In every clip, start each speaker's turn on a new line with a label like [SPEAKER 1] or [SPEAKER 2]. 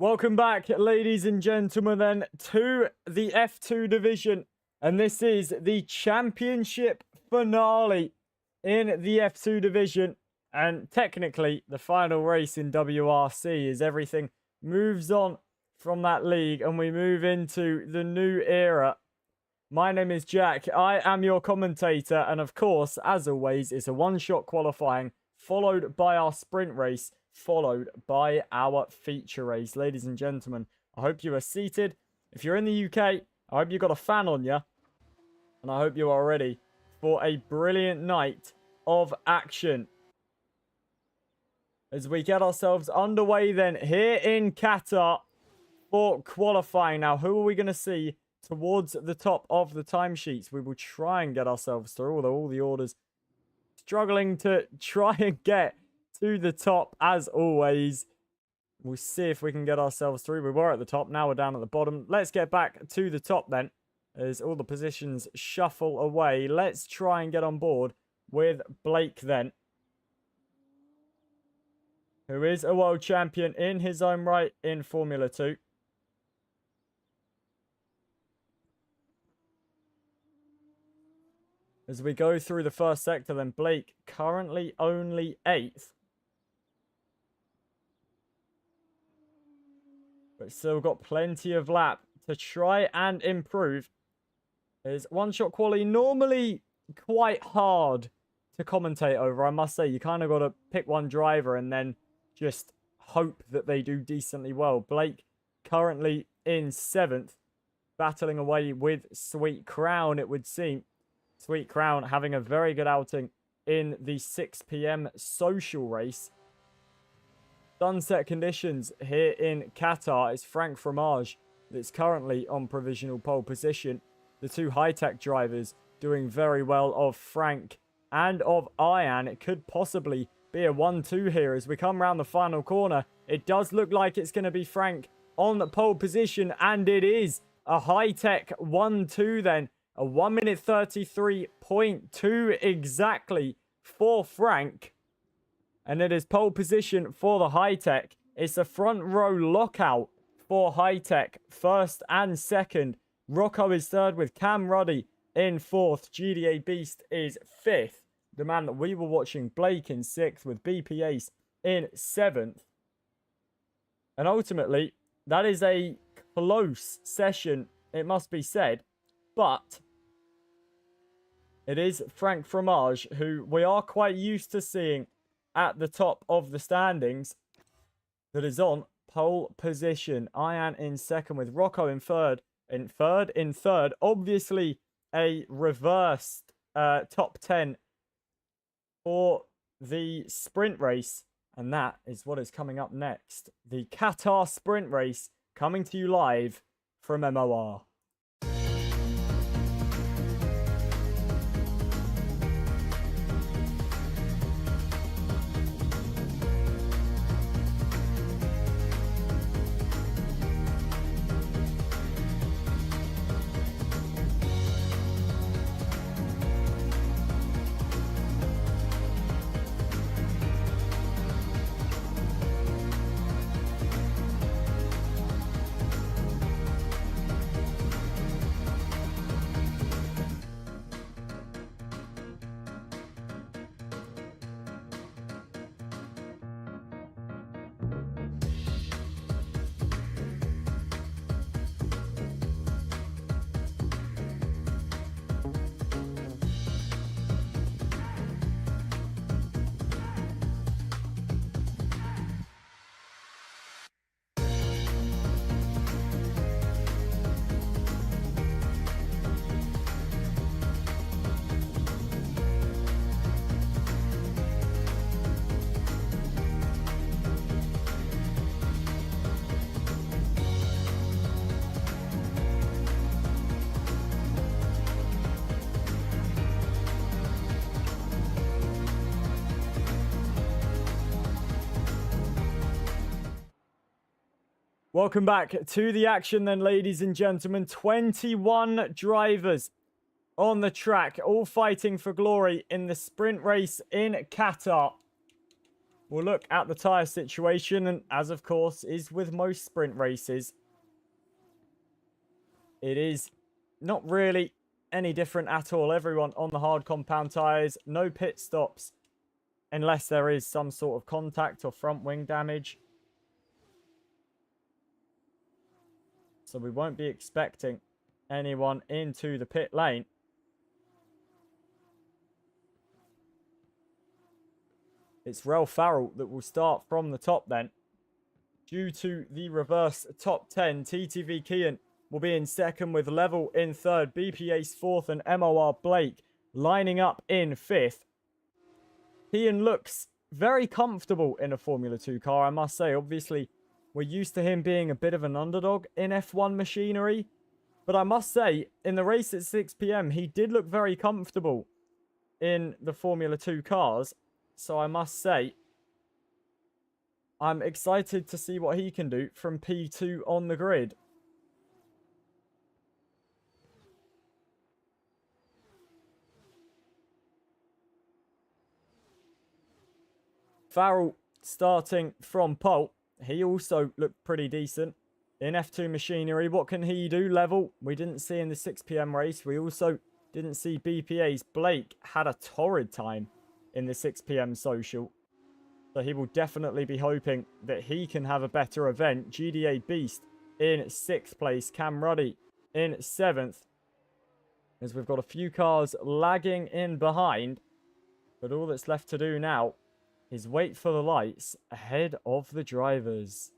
[SPEAKER 1] Welcome back, ladies and gentlemen, then, to the F2 division. And this is the championship finale in the F2 division. And technically, the final race in WRC as everything moves on from that league and we move into the new era. My name is Jack. I am your commentator. And of course, as always, it's a one-shot qualifying followed by our sprint race, followed by our feature race. Ladies and gentlemen, I hope you are seated. If you're in the UK, I hope you got a fan on you. And I hope you are ready for a brilliant night of action. As we get ourselves underway then here in Qatar for qualifying. Now, who are we going to see towards the top of the timesheets? We will try and get ourselves through, although all the orders struggling to try and get to the top as always. We'll see if we can get ourselves through. We were at the top, now we're down at the bottom. Let's get back to the top then, as all the positions shuffle away. Let's try and get on board with Blake then, who is a world champion in his own right in Formula 2. As we go through the first sector then, Blake currently only 8th. But still got plenty of lap to try and improve. Is one-shot quality normally quite hard to commentate over, I must say. You kind of got to pick one driver and then just hope that they do decently well. Blake currently in 7th, battling away with Sweet Crown, it would seem. Sweet Crown having a very good outing in the 6 p.m. social race. Sunset conditions here in Qatar is Frank Fromage that's currently on provisional pole position. The two high-tech drivers doing very well of Frank and of Ian. It could possibly be a 1-2 here as we come around the final corner. It does look like it's going to be Frank on the pole position, and it is a high-tech 1-2 then. A 1 minute 33.2 exactly for Frank. And it is pole position for the high-tech. It's a front row lockout for high-tech. First and second. Rocco is third with Cam Ruddy in 4th. GDA Beast is 5th. The man that we were watching, Blake, in 6th with BP Ace in 7th. And ultimately, that is a close session, it must be said. But it is Frank Fromage, who we are quite used to seeing at the top of the standings, that is on pole position. Ian in 2nd with Rocco in 3rd. In third. Obviously a reversed top 10 for the sprint race. And that is what is coming up next. The Qatar sprint race coming to you live from MOR. Welcome back to the action then, ladies and gentlemen. 21 drivers on the track, all fighting for glory in the sprint race in Qatar. we'll look at the tyre situation, and as of course is with most sprint races, it is not really any different at all. Everyone on the hard compound tyres, no pit stops unless there is some sort of contact or front wing damage. So we won't be expecting anyone into the pit lane. It's Ralph Farrell that will start from the top then. Due to the reverse top 10, TTV Kian will be in second with Level in third, BPA's fourth, and MOR Blake lining up in fifth. Kian looks very comfortable in a Formula 2 car, I must say. Obviously, we're used to him being a bit of an underdog in F1 machinery. But I must say, in the race at 6 PM, he did look very comfortable in the Formula 2 cars. So I must say, I'm excited to see what he can do from P2 on the grid. Farrell starting from pole. He also looked pretty decent in F2 machinery. What can he do? Level, we didn't see in the 6 PM race. We also didn't see BPA's Blake had a torrid time in the 6 PM social. So he will definitely be hoping that he can have a better event. GDA Beast in 6th place. Cam Ruddy in 7th. As we've got a few cars lagging in behind. But all that's left to do now is wait for the lights ahead of the drivers.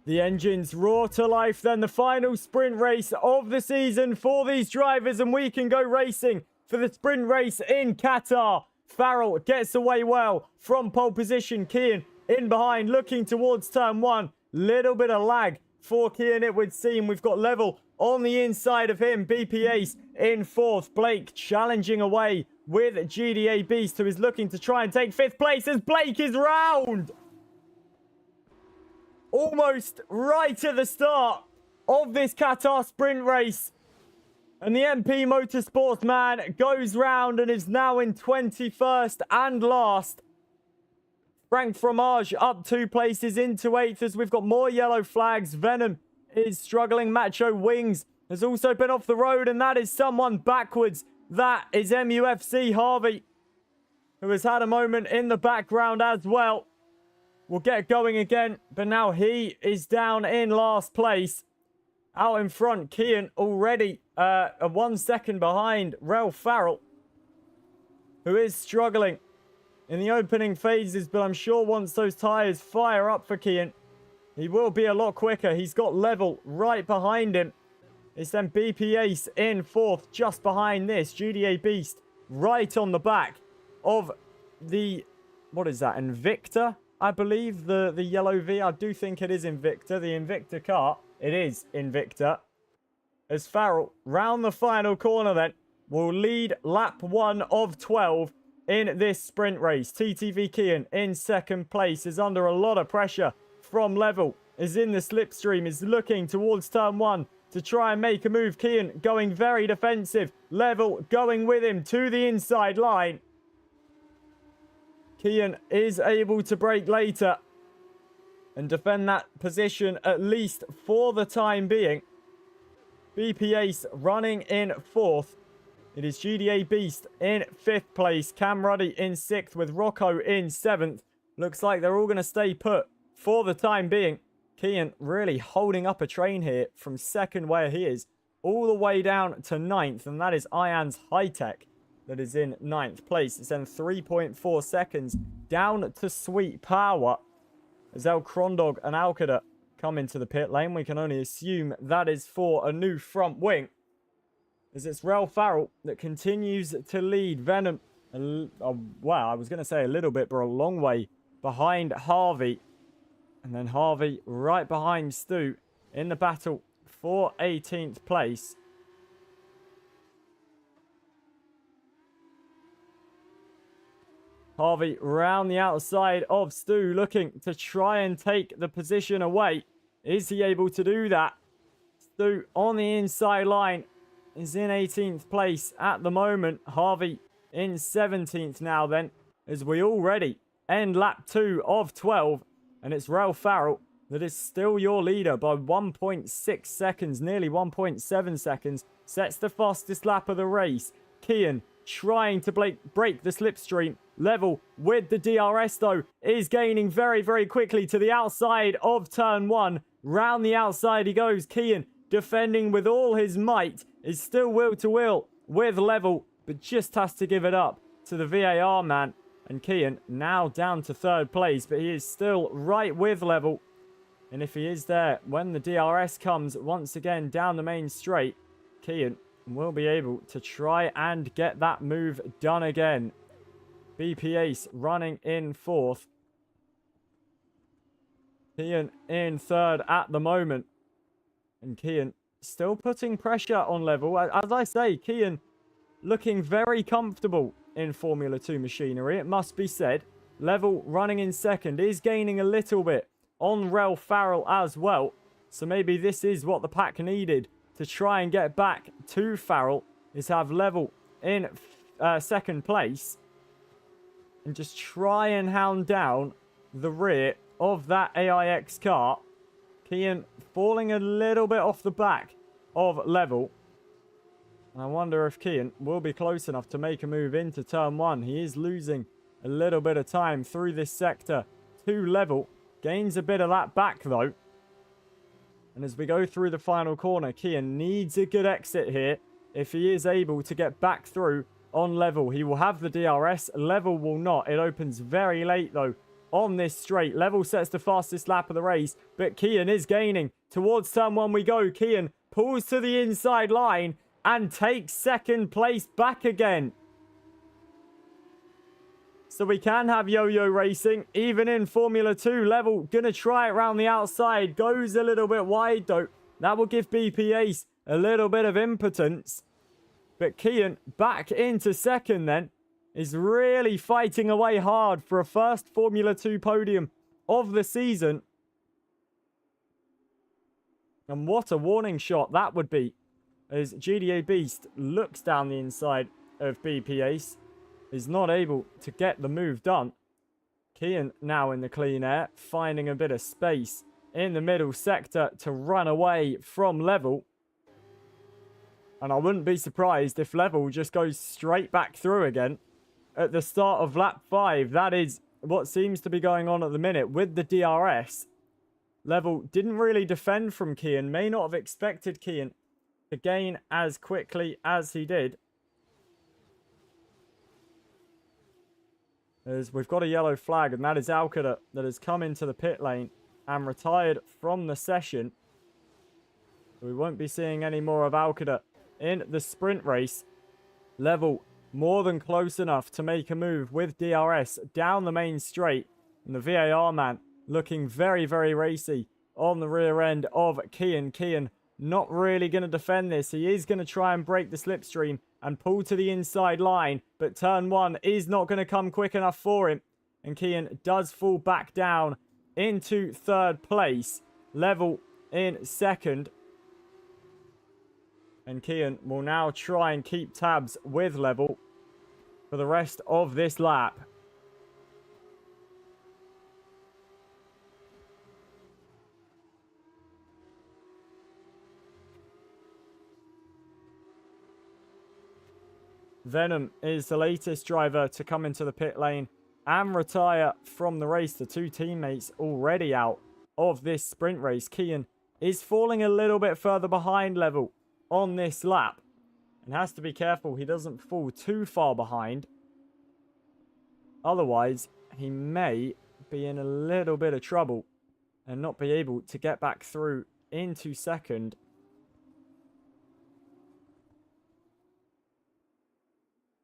[SPEAKER 1] The engines roar to life, then the final sprint race of the season for these drivers, and we can go racing for the sprint race in Qatar. Farrell gets away well from pole position. Kian in behind, looking towards turn one. Little bit of lag for Kian, it would seem. We've got Level on the inside of him. BPA's in fourth. Blake challenging away with GDA Beast, who is looking to try and take fifth place as Blake is round. Almost right at the start of this Qatar sprint race. And the MP Motorsports man goes round and is now in 21st and last. Frank Fromage up 2 places into 8th as we've got more yellow flags. Venom is struggling. Macho Wings has also been off the road, and that is someone backwards. That is MUFC Harvey, who has had a moment in the background as well. We'll get going again, but now he is down in last place. Out in front, Kian already 1 second behind Ralph Farrell, who is struggling in the opening phases, but I'm sure once those tyres fire up for Kian, he will be a lot quicker. He's got Level right behind him. It's then BP Ace in fourth, just behind this. GDA Beast right on the back of the, what is that, Invicta? I believe the yellow V. I do think it is Invicta. The Invicta car. It is Invicta. As Farrell, round the final corner then, will lead lap 1 of 12 in this sprint race. TTV Kian in second place is under a lot of pressure from Level. Is in the slipstream, is looking towards turn 1 to try and make a move. Kian going very defensive. Level going with him to the inside line. Kian is able to brake later and defend that position at least for the time being. BP Ace running in fourth. It is GDA Beast in 5th place. Cam Ruddy in 6th with Rocco in 7th. Looks like they're all going to stay put for the time being. Kian really holding up a train here from 2nd where he is all the way down to 9th. And that is Ian's High Tech that is in 9th place. It's then 3.4 seconds down to Sweet Power as El Crondog and Alcada come into the pit lane. We can only assume that is for a new front wing. as it's Ralph Farrell that continues to lead. Venom, wow, I was going to say a little bit, but a long way behind Harvey. And then Harvey right behind Stu in the battle for 18th place. Harvey round the outside of Stu, looking to try and take the position away. Is he able to do that? Stu on the inside line is in 18th place at the moment. Harvey in 17th now then, as we already end lap 2 of 12. And it's Ralph Farrell that is still your leader by 1.6 seconds, nearly 1.7 seconds. Sets the fastest lap of the race. Kian trying to break the slipstream. Level with the DRS though, is gaining very, very quickly to the outside of turn 1. Round the outside he goes. Kian defending with all his might, is still wheel to wheel with Level, but just has to give it up to the VAR man. And Kian now down to 3rd place, but he is still right with Level. And if he is there when the DRS comes once again down the main straight, Kian will be able to try and get that move done again. BP Ace running in 4th. Kian in 3rd at the moment. And Kian still putting pressure on Level. As I say, Kian looking very comfortable in Formula 2 machinery, it must be said. Level running in 2nd is gaining a little bit on Ralph Farrell as well. So maybe this is what the pack needed to try and get back to Farrell, is have Level in 2nd place and just try and hound down the rear of that AIX car. Kian falling a little bit off the back of Level. I wonder if Kian will be close enough to make a move into turn 1. He is losing a little bit of time through this sector to Level. Gains a bit of that back though. And as we go through the final corner, Kian needs a good exit here. If he is able to get back through on Level, he will have the DRS. Level will not. It opens very late though on this straight. Level sets the fastest lap of the race, but Kian is gaining. Towards turn 1 we go. Kian pulls to the inside line and takes 2nd place back again. So we can have yo-yo racing even in Formula 2. Level gonna try it around the outside. Goes a little bit wide though. That will give BP Ace a little bit of impotence. But Kian back into 2nd then. Is really fighting away hard for a first Formula 2 podium of the season. And what a warning shot that would be, as GDA Beast looks down the inside of BP Ace. Is not able to get the move done. Kian now in the clean air, finding a bit of space in the middle sector to run away from Level. And I wouldn't be surprised if Level just goes straight back through again at the start of lap 5. That is what seems to be going on at the minute with the DRS. Level didn't really defend from Kian. May not have expected Kian to gain as quickly as he did. As we've got a yellow flag, and that is Alcada that has come into the pit lane and retired from the session. We won't be seeing any more of Alcada in the sprint race. Level more than close enough to make a move with DRS down the main straight. And the VAR man looking very, very racy on the rear end of Kian. Kian not really going to defend this. He is going to try and break the slipstream and pull to the inside line. But turn 1 is not going to come quick enough for him. And Kian does fall back down into 3rd place. Level in 2nd. And Kian will now try and keep tabs with Level for the rest of this lap. Venom is the latest driver to come into the pit lane and retire from the race. The 2 teammates already out of this sprint race. Kian is falling a little bit further behind Level on this lap and has to be careful he doesn't fall too far behind. Otherwise, he may be in a little bit of trouble and not be able to get back through into 2nd.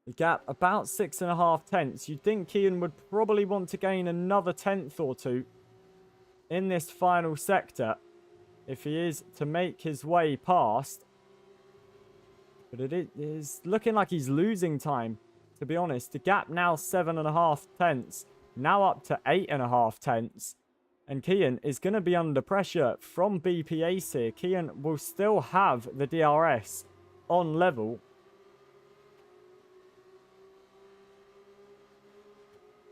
[SPEAKER 1] The gap about 6.5 tenths. You'd think Kian would probably want to gain another tenth or two in this final sector if he is to make his way past. But it is looking like he's losing time, to be honest. The gap now 7.5 tenths, now up to 8.5 tenths. And Kian is going to be under pressure from BPAce here. Kian will still have the DRS on level.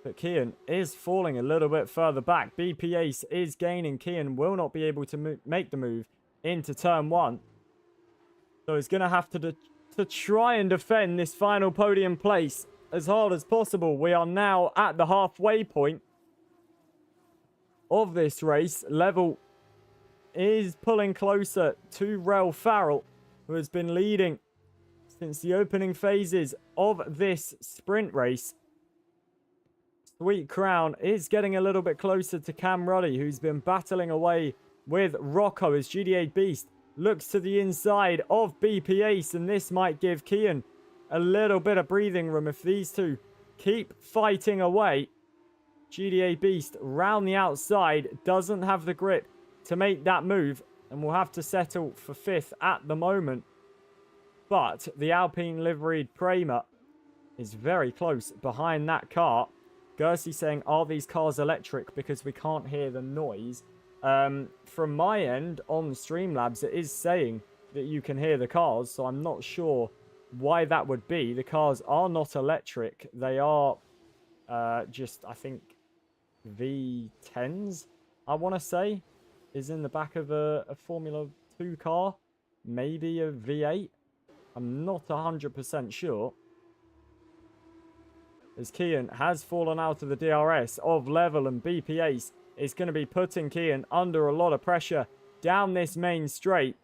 [SPEAKER 1] But Kian is falling a little bit further back. BPAce is gaining. Kian will not be able to make the move into turn 1. So he's going to have to try and defend this final podium place as hard as possible. We are now at the halfway point of this race. Level is pulling closer to Rel Farrell, who has been leading since the opening phases of this sprint race. Sweet Crown is getting a little bit closer to Cam Ruddy, who's been battling away with Rocco as GDA Beast looks to the inside of BPAce, and this might give Kian a little bit of breathing room if these two keep fighting away. GDA Beast round the outside doesn't have the grip to make that move and will have to settle for 5th at the moment. But the Alpine liveried Kramer is very close behind that car. Gersey saying, are these cars electric because we can't hear the noise? From my end on Streamlabs, it is saying that you can hear the cars, so I'm not sure why that would be. The cars are not electric. They are just, I think, V10s, I want to say, is in the back of a Formula 2 car. Maybe a V8. I'm not 100% sure. As Kian has fallen out of the DRS of level, and BPAce is going to be putting Kian under a lot of pressure down this main straight.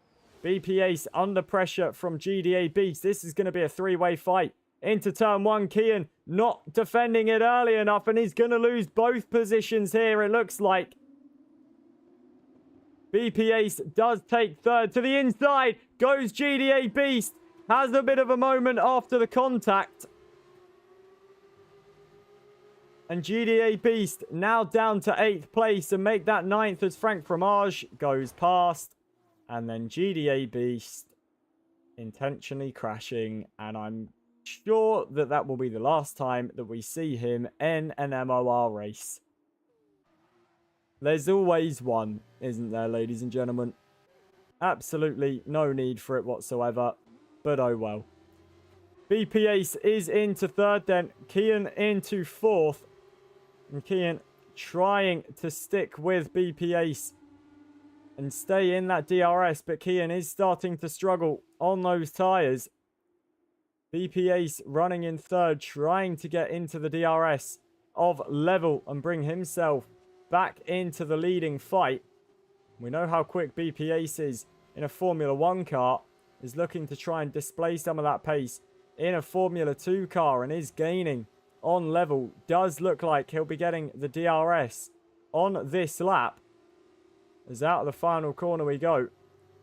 [SPEAKER 1] BPAce under pressure from GDA Beast. This is going to be a three-way fight into turn 1. Kian not defending it early enough, and he's going to lose both positions here, it looks like. BPAce does take 3rd. To the inside goes GDA Beast. Has a bit of a moment after the contact. And GDA Beast now down to 8th place and make that 9th as Frank Fromage goes past. And then GDA Beast intentionally crashing. And I'm sure that that will be the last time that we see him in an MOR race. There's always one, isn't there, ladies and gentlemen? Absolutely no need for it whatsoever. But oh well. BPAce is into 3rd then. Kian into 4th. And Kian trying to stick with BPAce and stay in that DRS. But Kian is starting to struggle on those tyres. BPAce running in 3rd, trying to get into the DRS of level and bring himself back into the leading fight. We know how quick BPAce is in a Formula 1 car. Is looking to try and display some of that pace in a Formula 2 car and is gaining on level. Does look like he'll be getting the DRS on this lap. As out of the final corner we go.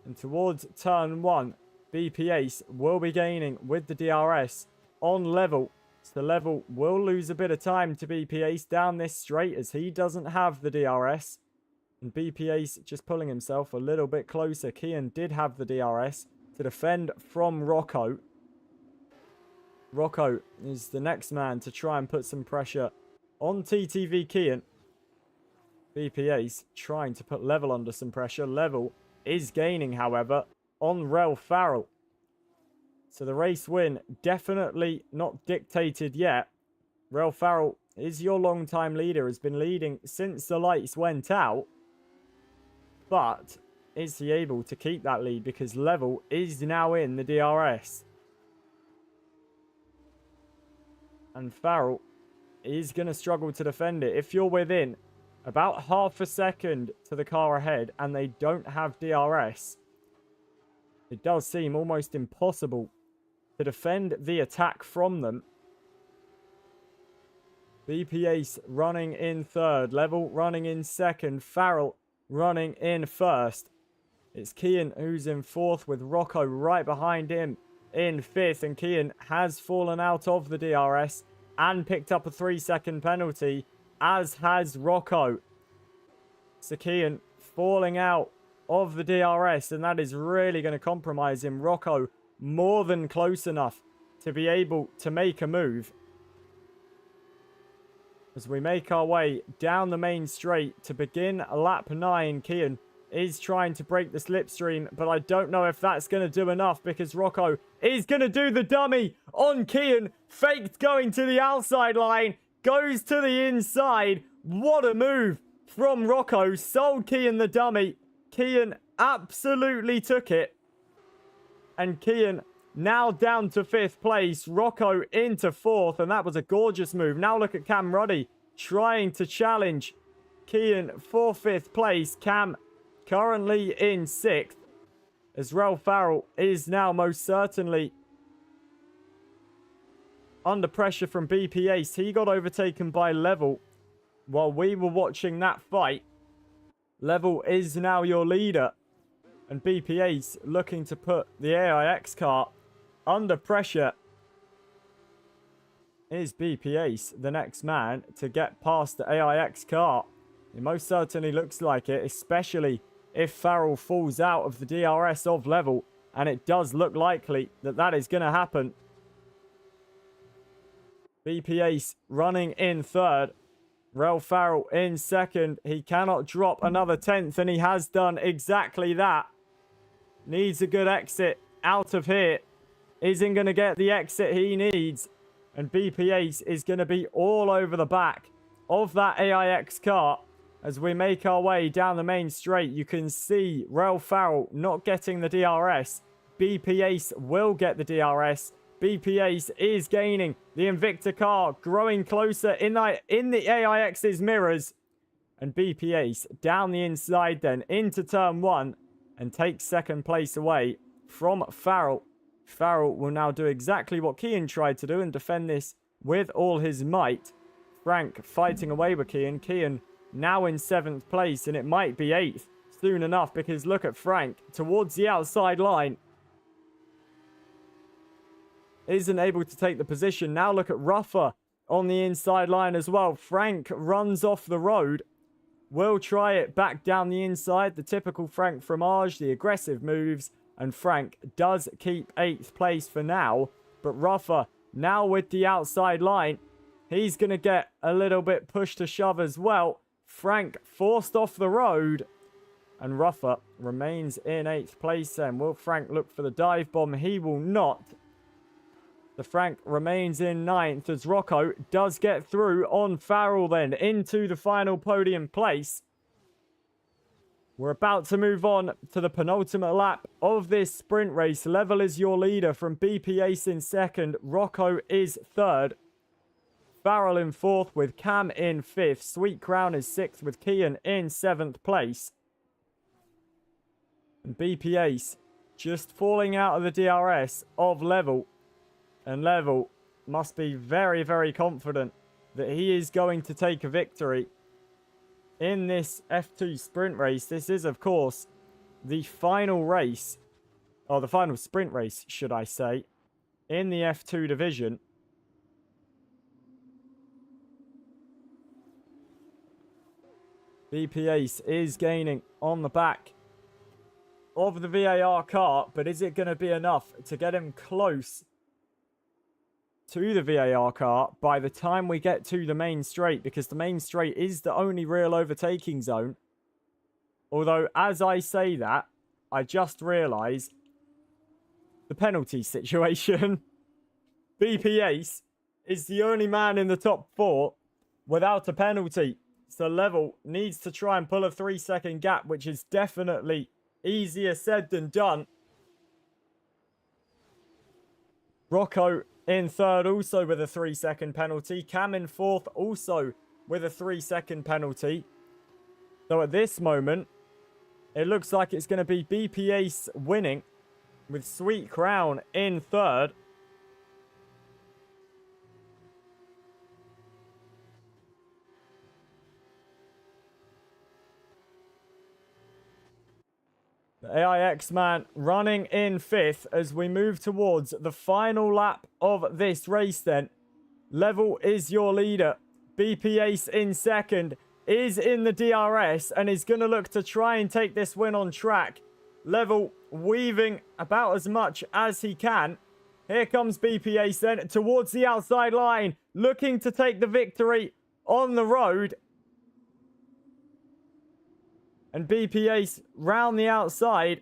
[SPEAKER 1] And towards turn 1, BPAce will be gaining with the DRS on level. So level will lose a bit of time to BPAce down this straight as he doesn't have the DRS. And BPAce just pulling himself a little bit closer. Kian did have the DRS to defend from Rocco. Rocco is the next man to try and put some pressure on TTV Kian. BPAce trying to put level under some pressure. Level is gaining, however, on Rel Farrell. So the race win definitely not dictated yet. Rel Farrell is your long-time leader, has been leading since the lights went out. But is he able to keep that lead because level is now in the DRS? And Farrell is going to struggle to defend it. If you're within about half a second to the car ahead and they don't have DRS, it does seem almost impossible to defend the attack from them. BPAce running in 3rd. Level running in 2nd. Farrell running in 1st. It's Kian who's in 4th with Rocco right behind him in 5th. And Kian has fallen out of the DRS and picked up a 3-second penalty, as has Rocco. So Kian falling out of the DRS, and that is really going to compromise him. Rocco more than close enough to be able to make a move. As we make our way down the main straight to begin lap 9, Kian is trying to break the slipstream, but I don't know if that's going to do enough, because Rocco is going to do the dummy on Kian. Faked going to the outside line, goes to the inside. What a move from Rocco. Sold Kian the dummy. Kian absolutely took it. And Kian now down to 5th place. Rocco into 4th, and that was a gorgeous move. Now look at Cam Ruddy trying to challenge Kian for 5th place. Cam currently in 6th, as Ralph Farrell is now most certainly under pressure from BP Ace. He got overtaken by Level while we were watching that fight. Level is now your leader, and BP Ace looking to put the AIX car under pressure. Is BP Ace the next man to get past the AIX car? It most certainly looks like it, especially if Farrell falls out of the DRS of Level, and it does look likely that that is going to happen. BP Ace running in 3rd. Ralph Farrell in 2nd. He cannot drop another 10th, and he has done exactly that. Needs a good exit out of here. Isn't going to get the exit he needs. And BP Ace is going to be all over the back of that AIX car. As we make our way down the main straight, you can see Ralph Farrell not getting the DRS. BP Ace will get the DRS. BP Ace is gaining the Invicta car, growing closer in the AIX's mirrors. And BP Ace down the inside then into turn 1 and takes 2nd place away from Farrell. Farrell will now do exactly what Kian tried to do and defend this with all his might. Frank fighting away with Kian. Kian now in 7th place, and it might be 8th soon enough, because look at Frank towards the outside line. Isn't able to take the position. Now look at Ruffer on the inside line as well. Frank runs off the road. Will try it back down the inside. The typical Frank fromage, the aggressive moves. And Frank does keep 8th place for now. But Ruffer now with the outside line. He's going to get a little bit push to shove as well. Frank forced off the road. And Ruffer remains in 8th place then. Will Frank look for the dive bomb? He will not. The Frank remains in 9th, as Rocco does get through on Farrell then into the final podium place. We're about to move on to the penultimate lap of this sprint race. Level is your leader from BP Ace in 2nd. Rocco is 3rd. Farrell in 4th with Cam in 5th. Sweet Crown is 6th with Kian in 7th place. And BP Ace just falling out of the DRS of Level. And Level must be very, very confident that he is going to take a victory in this F2 sprint race. This is, of course, the final race, or the final sprint race, should I say, in the F2 division. BP Ace is gaining on the back of the VAR car, but is it going to be enough to get him close to the VAR car by the time we get to the main straight? Because the main straight is the only real overtaking zone. Although, as I say that, I just realised the penalty situation. BP Ace is the only man in the top 4 without a penalty. So Level needs to try and pull a 3-second gap, which is definitely easier said than done. Rocco in 3rd, also with a 3-second penalty. Cam in 4th, also with a 3-second penalty. So at this moment, it looks like it's going to be BP Ace winning, with Sweet Crown in 3rd. AIX man running in 5th as we move towards the final lap of this race then. Level is your leader. BP Ace in 2nd is in the DRS and is going to look to try and take this win on track. Level weaving about as much as he can. Here comes BP Ace then towards the outside line, looking to take the victory on the road. And BP Ace round the outside.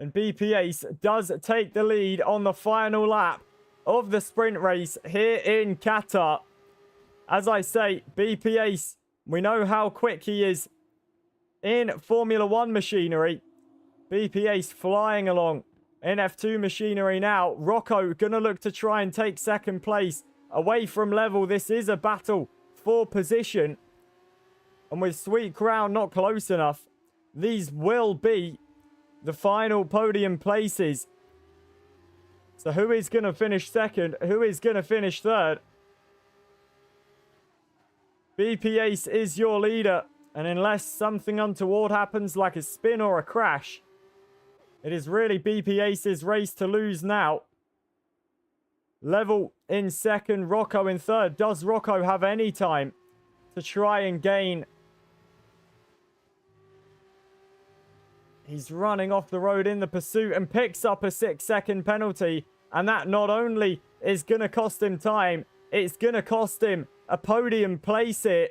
[SPEAKER 1] And BP Ace does take the lead on the final lap of the sprint race here in Qatar. As I say, BP Ace, we know how quick he is in Formula 1 machinery. BP Ace flying along in F2 machinery now. Rocco going to look to try and take 2nd place away from Level. This is a battle for position. And with Sweet Crown not close enough, these will be the final podium places. So who is going to finish 2nd? Who is going to finish 3rd? BP Ace is your leader. And unless something untoward happens like a spin or a crash, it is really BP Ace's race to lose now. Level in 2nd, Rocco in 3rd. Does Rocco have any time to try and gain? He's running off the road in the pursuit and picks up a 6-second penalty. And that not only is going to cost him time, it's going to cost him a podium place here.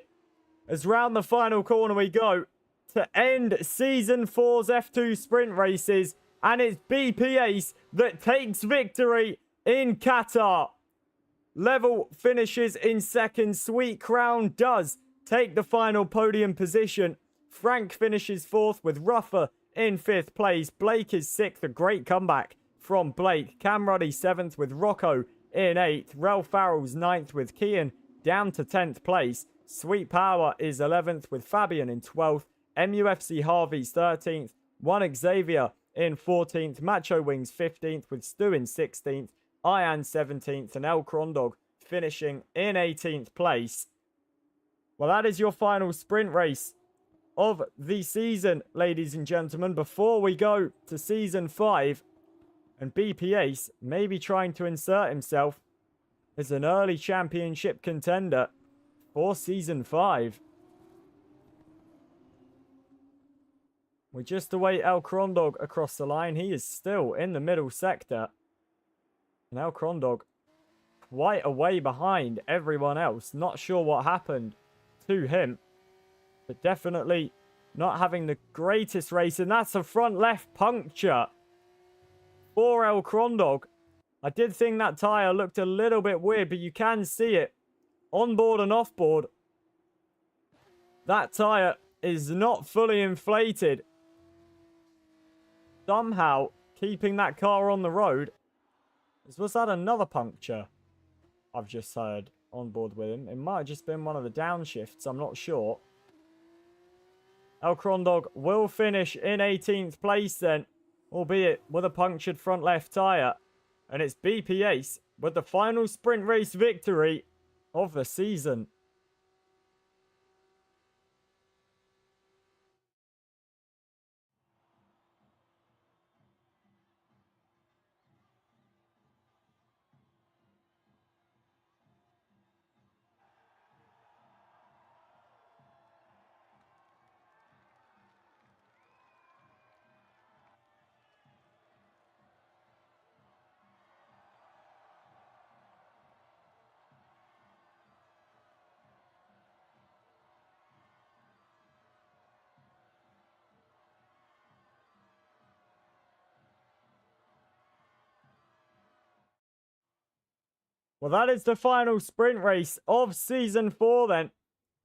[SPEAKER 1] As round the final corner we go to end Season 4's F2 sprint races. And it's BP Ace that takes victory in Qatar. Level finishes in 2nd. Sweet Crown does take the final podium position. Frank finishes 4th with Ruffer in 5th place. Blake is 6th. A great comeback from Blake. Cam Ruddy 7th with Rocco in 8th. Ralph Farrell's 9th with Kian down to 10th place. Sweet Power is 11th with Fabian in 12th. MUFC Harvey's 13th. One Xavier in 14th. Macho Wings 15th with Stu in 16th. Ian 17th and El Crondog finishing in 18th place. Well, that is your final sprint race of the season, ladies and gentlemen, before we go to Season 5. And BP Ace may be trying to insert himself as an early championship contender for Season 5. We just await El Crondog across the line. He is still in the middle sector. And El Crondog quite a way behind everyone else. Not sure what happened to him. But definitely not having the greatest race. And that's a front left puncture for El Crondog. I did think that tyre looked a little bit weird, but you can see it on board and off board. That tyre is not fully inflated. Somehow keeping that car on the road. Was that another puncture I've just heard on board with him? It might have just been one of the downshifts. I'm not sure. El Crondog will finish in 18th place then, albeit with a punctured front left tyre. And it's BP Ace with the final sprint race victory of the season. Well, that is the final sprint race of Season 4 then.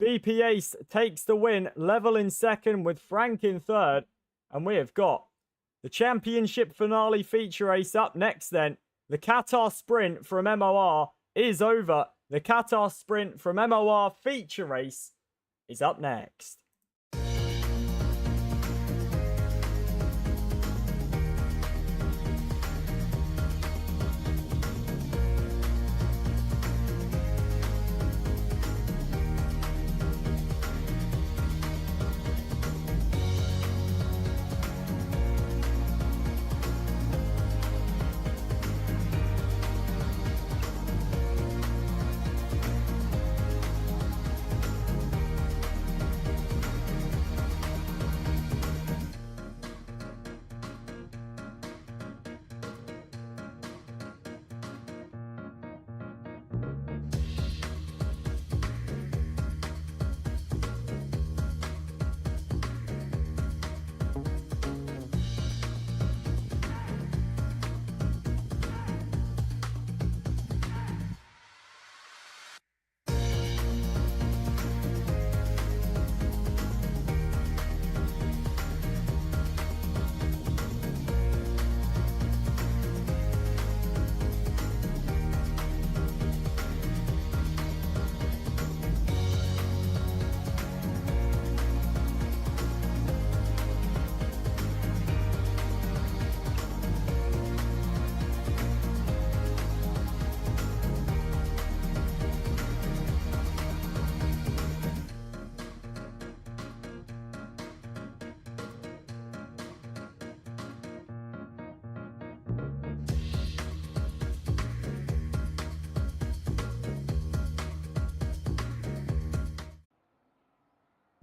[SPEAKER 1] BP Ace takes the win, level in 2nd with Frank in 3rd. And we have got the championship finale feature race up next then. The Qatar sprint from MOR is over. The Qatar sprint from MOR feature race is up next.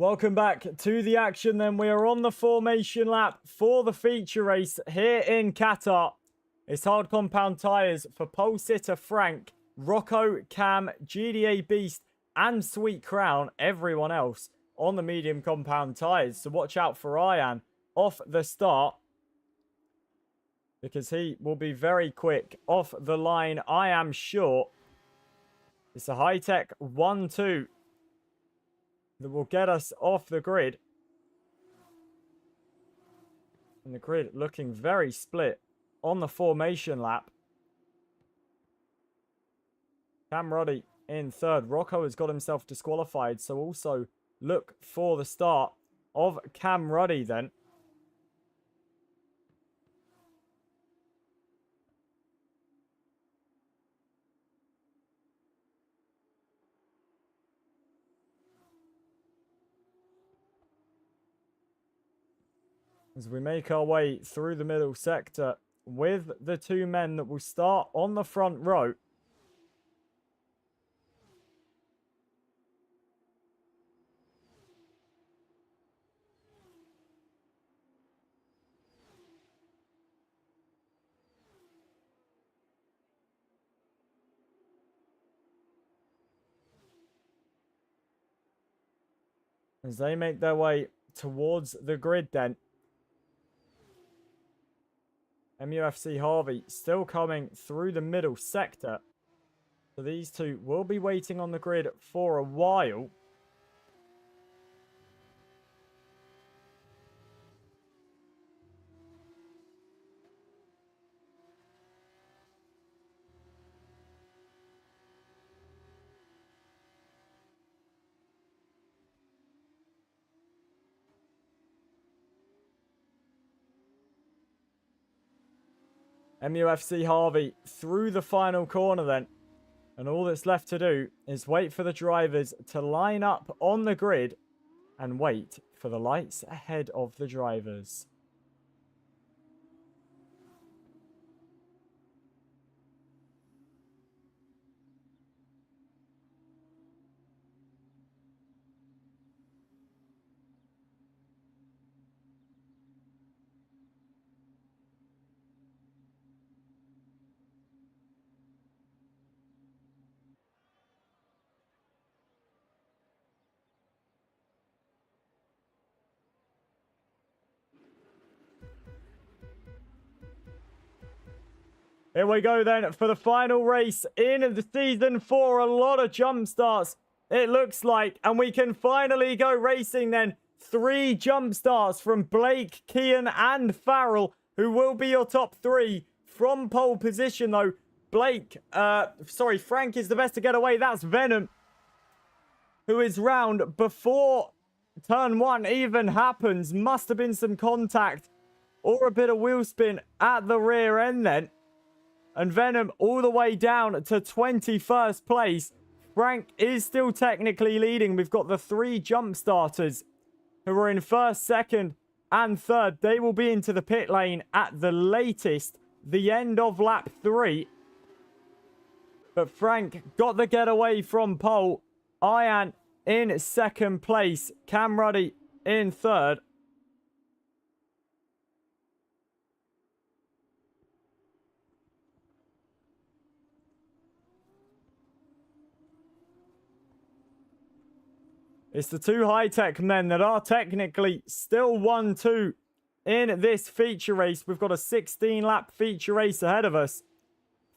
[SPEAKER 1] Welcome back to the action then. We are on the formation lap for the feature race here in Qatar. It's hard compound tyres for pole sitter Frank, Rocco, Cam, GDA Beast and Sweet Crown. Everyone else on the medium compound tyres. So watch out for Ian off the start, because he will be very quick off the line, I am sure. It's a high-tech 1-2 that will get us off the grid. And the grid looking very split on the formation lap. Cam Ruddy in third. Rocco has got himself disqualified, so also look for the start of Cam Ruddy then. As we make our way through the middle sector with the two men that will start on the front row. As they make their way towards the grid then. MUFC Harvey still coming through the middle sector. So these two will be waiting on the grid for a while. MUFC Harvey through the final corner then. And all that's left to do is wait for the drivers to line up on the grid and wait for the lights ahead of the drivers. Here we go then for the final race in the season 4. A lot of jump starts, it looks like. And we can finally go racing then. 3 jump starts from Blake, Kian and Farrell, who will be your top 3 from pole position though. Frank is the best to get away. That's Venom, who is round before turn 1 even happens. Must have been some contact or a bit of wheel spin at the rear end then. And Venom all the way down to 21st place. Frank is still technically leading. We've got the 3 jump starters who are in first, second, and third. They will be into the pit lane at the latest, the end of lap 3. But Frank got the getaway from pole. Ian in second place. Cam Ruddy in third. It's the 2 high-tech men that are technically still 1-2 in this feature race. We've got a 16-lap feature race ahead of us.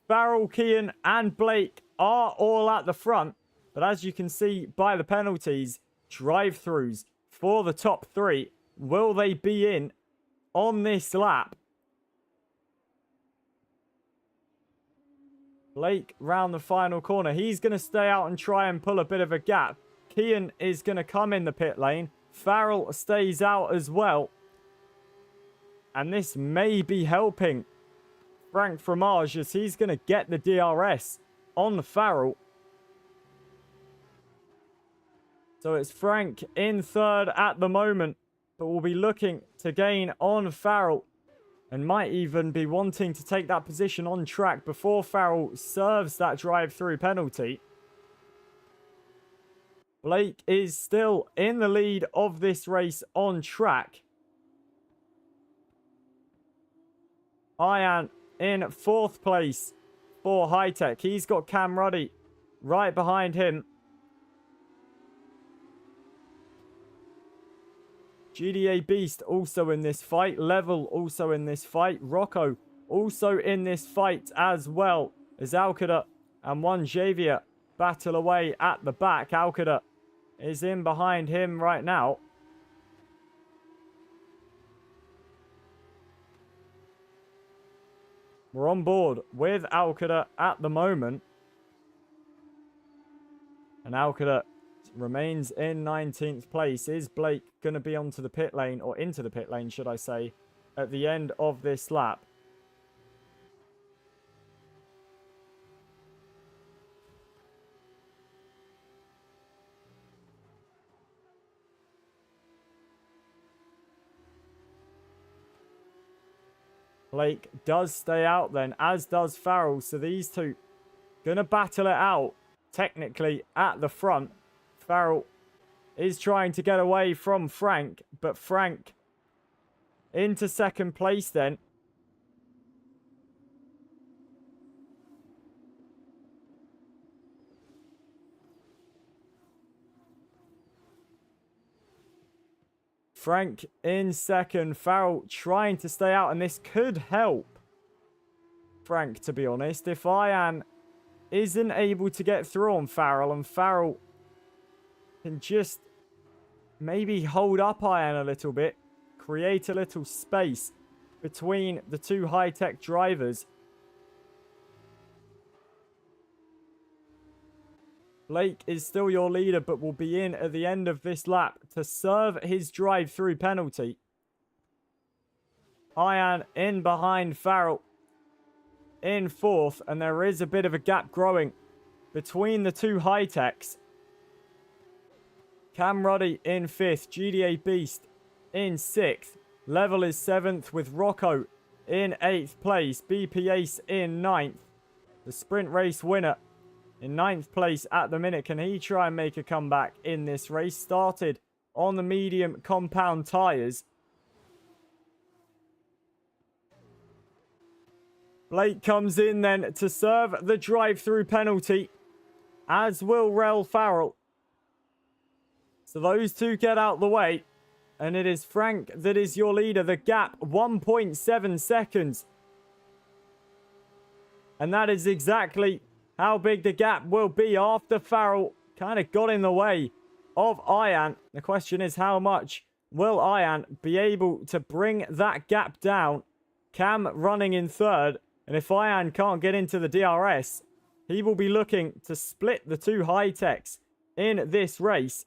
[SPEAKER 1] Farrell, Kian and Blake are all at the front. But as you can see by the penalties, drive-throughs for the top 3. Will they be in on this lap? Blake round the final corner. He's going to stay out and try and pull a bit of a gap. Kian is going to come in the pit lane. Farrell stays out as well. And this may be helping Frank Fromage as he's going to get the DRS on Farrell. So it's Frank in third at the moment. But we'll be looking to gain on Farrell. And might even be wanting to take that position on track before Farrell serves that drive-through penalty. Blake is still in the lead of this race on track. Ian in 4th place for High Tech. He's got Cam Ruddy right behind him. GDA Beast also in this fight. Level also in this fight. Rocco also in this fight as well. As Alcada and one Javier battle away at the back. Alcada is in behind him right now. We're on board with Alcada at the moment. And Alcada remains in 19th place. Is Blake going to be onto the pit lane, or into the pit lane, should I say, at the end of this lap? Blake does stay out then, as does Farrell. So these two going to battle it out, technically, at the front. Farrell is trying to get away from Frank, but Frank into 2nd place then. Frank in 2nd. Farrell trying to stay out, and this could help Frank, to be honest. If Ian isn't able to get through on Farrell, and Farrell can just maybe hold up Ian a little bit, create a little space between the two high-tech drivers. Blake is still your leader, but will be in at the end of this lap to serve his drive-through penalty. Ian in behind Farrell in 4th, and there is a bit of a gap growing between the two high-techs. Cam Ruddy in 5th, GDA Beast in 6th. Level is 7th with Rocco in 8th place. BP Ace in 9th. The sprint race winner in 9th place at the minute. Can he try and make a comeback in this race? Started on the medium compound tyres. Blake comes in then to serve the drive-through penalty, as will Rel Farrell. So those two get out the way, and it is Frank that is your leader. The gap, 1.7 seconds. And that is exactly how big the gap will be after Farrell kind of got in the way of Ian. The question is, how much will Ian be able to bring that gap down? Cam running in 3rd, and if Ian can't get into the DRS, he will be looking to split the two high-techs in this race.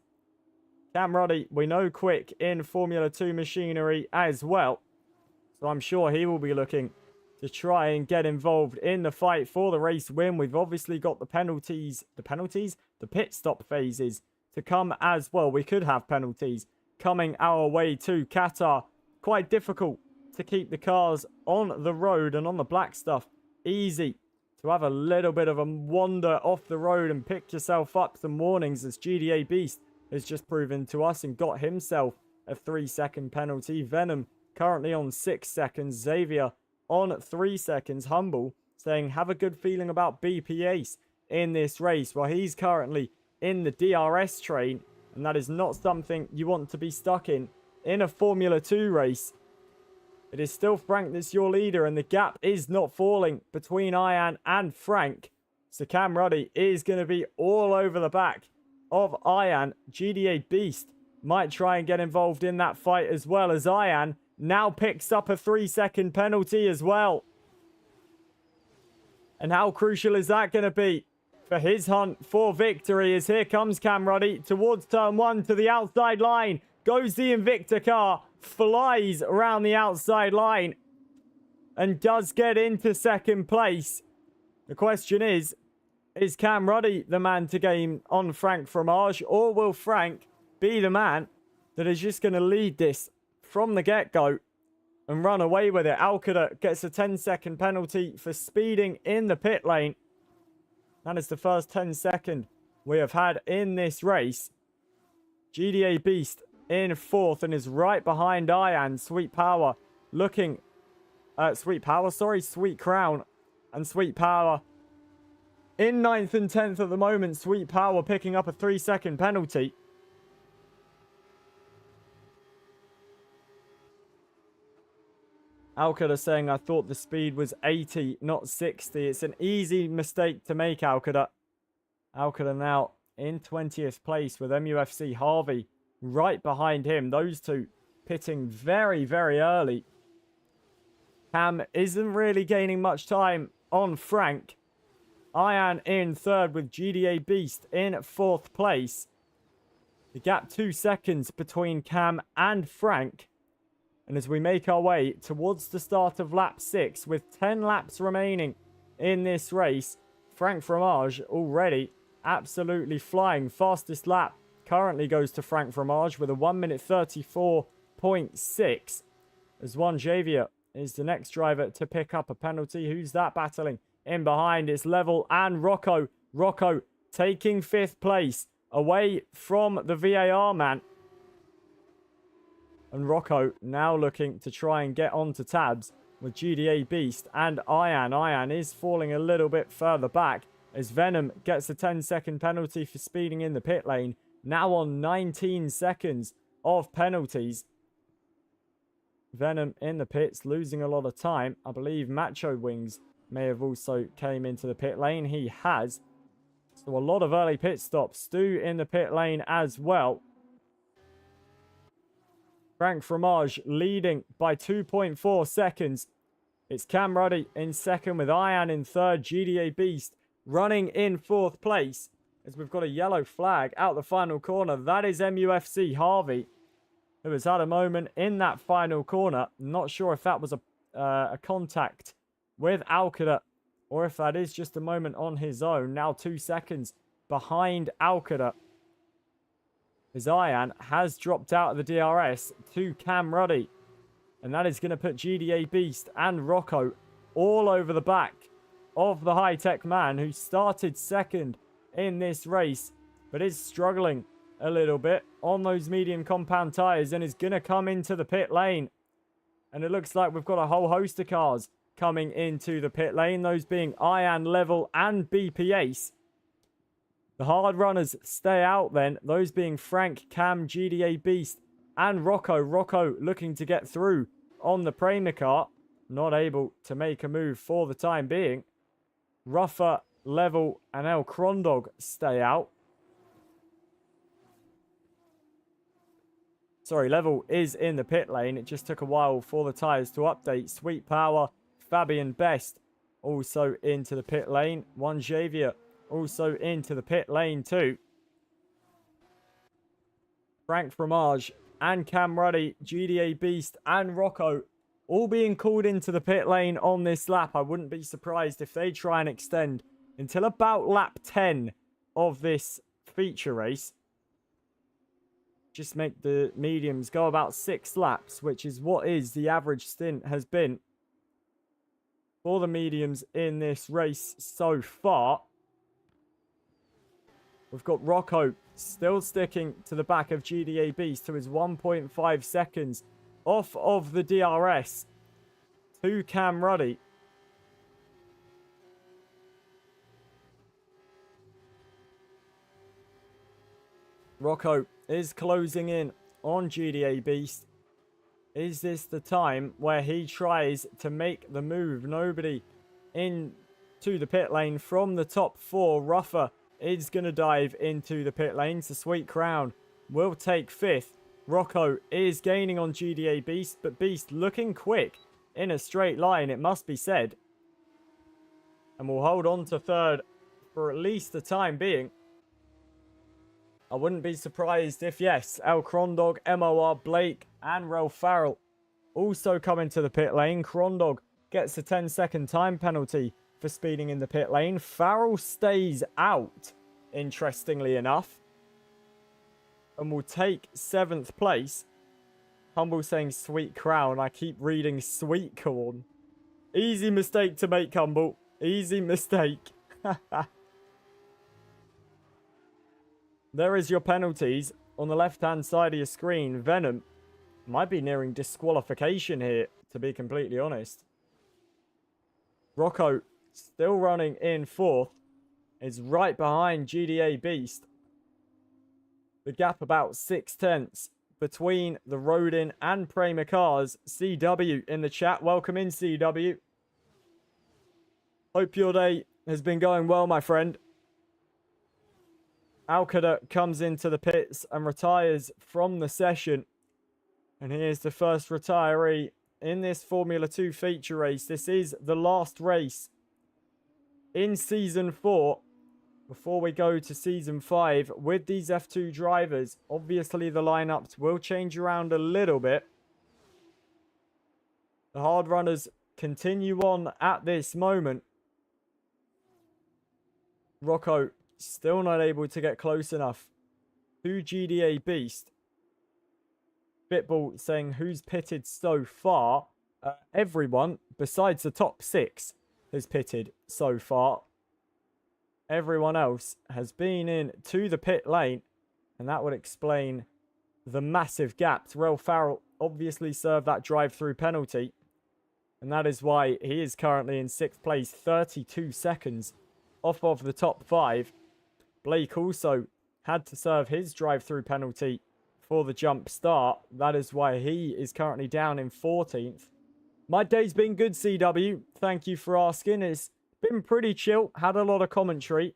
[SPEAKER 1] Cam Ruddy, we know, quick in Formula 2 machinery as well. So I'm sure he will be looking to try and get involved in the fight for the race win. We've obviously got the pit stop phases to come as well. We could have penalties coming our way to Qatar. Quite difficult to keep the cars on the road and on the black stuff. Easy to have a little bit of a wander off the road and pick yourself up some warnings, as GDA Beast has just proven to us and got himself a 3-second penalty. Venom currently on 6 seconds. Xavier on 3 seconds. Humble saying have a good feeling about BP Ace in this race. Well, he's currently in the DRS train, and that is not something you want to be stuck in a Formula 2 race. It is still Frank that's your leader, and the gap is not falling between Ian and Frank. So Cam Ruddy is going to be all over the back of Ian. GDA Beast might try and get involved in that fight, as well as Ian now picks up a 3-second penalty as well. And how crucial is that going to be for his hunt for victory, as here comes Cam Ruddy towards turn 1 to the outside line. Goes the Invicta car, flies around the outside line and does get into 2nd place. The question is Cam Ruddy the man to gain on Frank Fromage, or will Frank be the man that is just going to lead this from the get-go and run away with it? Alcada gets a 10-second penalty for speeding in the pit lane. That is the first 10-second we have had in this race. GDA Beast in 4th and is right behind Ian. Sweet Power looking... Sweet Power, sorry. Sweet Crown and Sweet Power in 9th and 10th at the moment. Sweet Power picking up a 3-second penalty. Alcada saying, I thought the speed was 80, not 60. It's an easy mistake to make, Alcada. Alcada now in 20th place with MUFC Harvey right behind him. Those two pitting very, very early. Cam isn't really gaining much time on Frank. Ian in 3rd with GDA Beast in 4th place. The gap 2 seconds between Cam and Frank. And as we make our way towards the start of lap 6 with 10 laps remaining in this race, Frank Fromage already absolutely flying. Fastest lap currently goes to Frank Fromage with a 1 minute 34.6. As Juan Javier is the next driver to pick up a penalty. Who's that battling in behind? It's Level and Rocco. Rocco taking 5th place away from the VAR man. And Rocco now looking to try and get onto tabs with GDA Beast and Ian. Ian is falling a little bit further back as Venom gets a 10-second penalty for speeding in the pit lane. Now on 19 seconds of penalties. Venom in the pits, losing a lot of time. I believe Macho Wings may have also came into the pit lane. He has. So a lot of early pit stops. Stu in the pit lane as well. Frank Fromage leading by 2.4 seconds. It's Cam Ruddy in 2nd with Ian in 3rd. GDA Beast running in 4th place as we've got a yellow flag out the final corner. That is MUFC Harvey, who has had a moment in that final corner. Not sure if that was a contact with Alcada or if that is just a moment on his own. Now 2 seconds behind Alcada. As Ian has dropped out of the DRS to Cam Ruddy. And that is going to put GDA Beast and Rocco all over the back of the high-tech man who started 2nd in this race, but is struggling a little bit on those medium compound tyres and is going to come into the pit lane. And it looks like we've got a whole host of cars coming into the pit lane, those being Ian, Level and BP Ace. The hard runners stay out then, those being Frank, Cam, GDA Beast and Rocco. Rocco looking to get through on the Prema car, not able to make a move for the time being. Ruffer, Level and El Crondog stay out. Sorry, Level is in the pit lane. It just took a while for the tyres to update. Sweet Power, Fabian Best also into the pit lane. Juan Javier also into the pit lane too. Frank Fromage and Cam Ruddy, GDA Beast and Rocco all being called into the pit lane on this lap. I wouldn't be surprised if they try and extend until about lap 10 of this feature race. Just make the mediums go about 6 laps, which is what is the average stint has been for the mediums in this race so far. We've got Rocco still sticking to the back of GDA Beast, who is 1.5 seconds off of the DRS to Cam Ruddy. Rocco is closing in on GDA Beast. Is this the time where he tries to make the move? Nobody into the pit lane from the top 4. Ruffer is going to dive into the pit lane. So Sweet Crown will take 5th. Rocco is gaining on GDA Beast, but Beast looking quick in a straight line, it must be said. And will hold on to 3rd for at least the time being. I wouldn't be surprised if, yes, El Crondog, MOR, Blake and Ralph Farrell also come into the pit lane. Crondog gets a 10-second time penalty for speeding in the pit lane. Farrell stays out, interestingly enough, and will take 7th place. Humble saying Sweet Crown. I keep reading Sweet Corn. Easy mistake to make, Humble. Easy mistake. There is your penalties on the left-hand side of your screen, Venom might be nearing disqualification here, to be completely honest. Rocco, still running in 4th, is right behind GDA Beast. The gap about 6/10 between the Rodin and Prema cars. CW in the chat. Welcome in, CW. Hope your day has been going well, my friend. Alcada comes into the pits and retires from the session. And here's the first retiree in this Formula 2 feature race. This is the last race in Season 4 before we go to Season 5 with these F2 drivers. Obviously, the lineups will change around a little bit. The hard runners continue on at this moment. Rocco still not able to get close enough to GDA Beast. Bitball saying who's pitted so far. Everyone besides the top 6 has pitted so far. Everyone else has been in to the pit lane, and that would explain the massive gaps. Rel Farrell obviously served that drive-through penalty, and that is why he is currently in 6th place, 32 seconds off of the top 5. Blake also had to serve his drive-through penalty for the jump start. That is why he is currently down in 14th. My day's been good, CW. Thank you for asking. It's been pretty chill. Had a lot of commentary.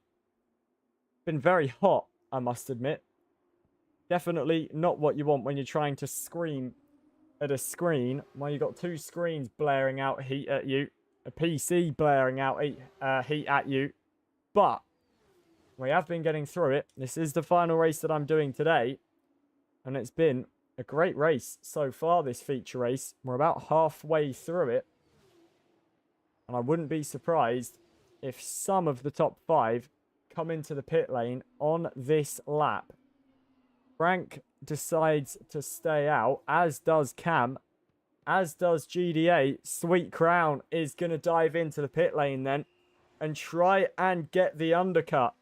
[SPEAKER 1] Been very hot, I must admit. Definitely not what you want when you're trying to scream at a screen. Well, you got 2 screens blaring out heat at you. A PC blaring out heat at you. But we have been getting through it. This is the final race that I'm doing today. And it's been a great race so far, this feature race. We're about halfway through it. And I wouldn't be surprised if some of the top 5 come into the pit lane on this lap. Frank decides to stay out, as does Cam, as does GDA. Sweet Crown is going to dive into the pit lane then and try and get the undercut.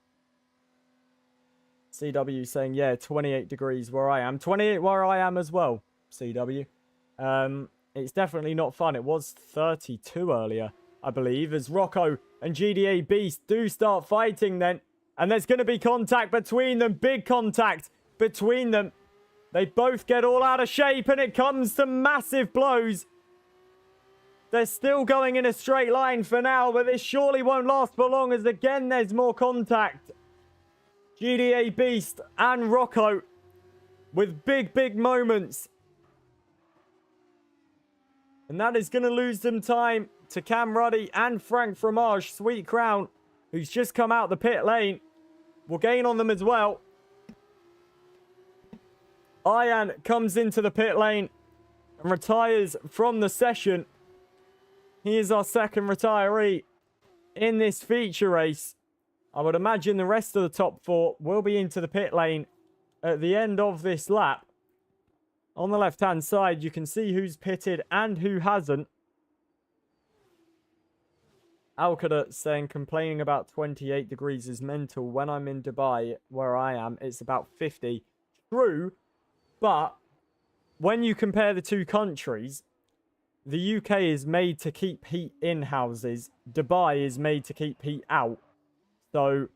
[SPEAKER 1] CW saying, yeah, 28 degrees where I am. 28 where I am as well, CW. It's definitely not fun. It was 32 earlier, I believe, as Rocco and GDA Beast do start fighting then. And there's going to be contact between them. Big contact between them. They both get all out of shape and it comes to massive blows. They're still going in a straight line for now, but this surely won't last for long as again there's more contact. GDA Beast and Rocco with big moments. And that is going to lose them time to Cam Ruddy and Frank Fromage. Sweet Crown, who's just come out the pit lane, will gain on them as well. Ian comes into the pit lane and retires from the session. He is our second retiree in this feature race. I would imagine the rest of the top 4 will be into the pit lane at the end of this lap. On the left-hand side, you can see who's pitted and who hasn't. Alcada saying complaining about 28 degrees is mental. When I'm in Dubai, where I am, it's about 50. True, but when you compare the 2 countries, the UK is made to keep heat in houses. Dubai is made to keep heat out. So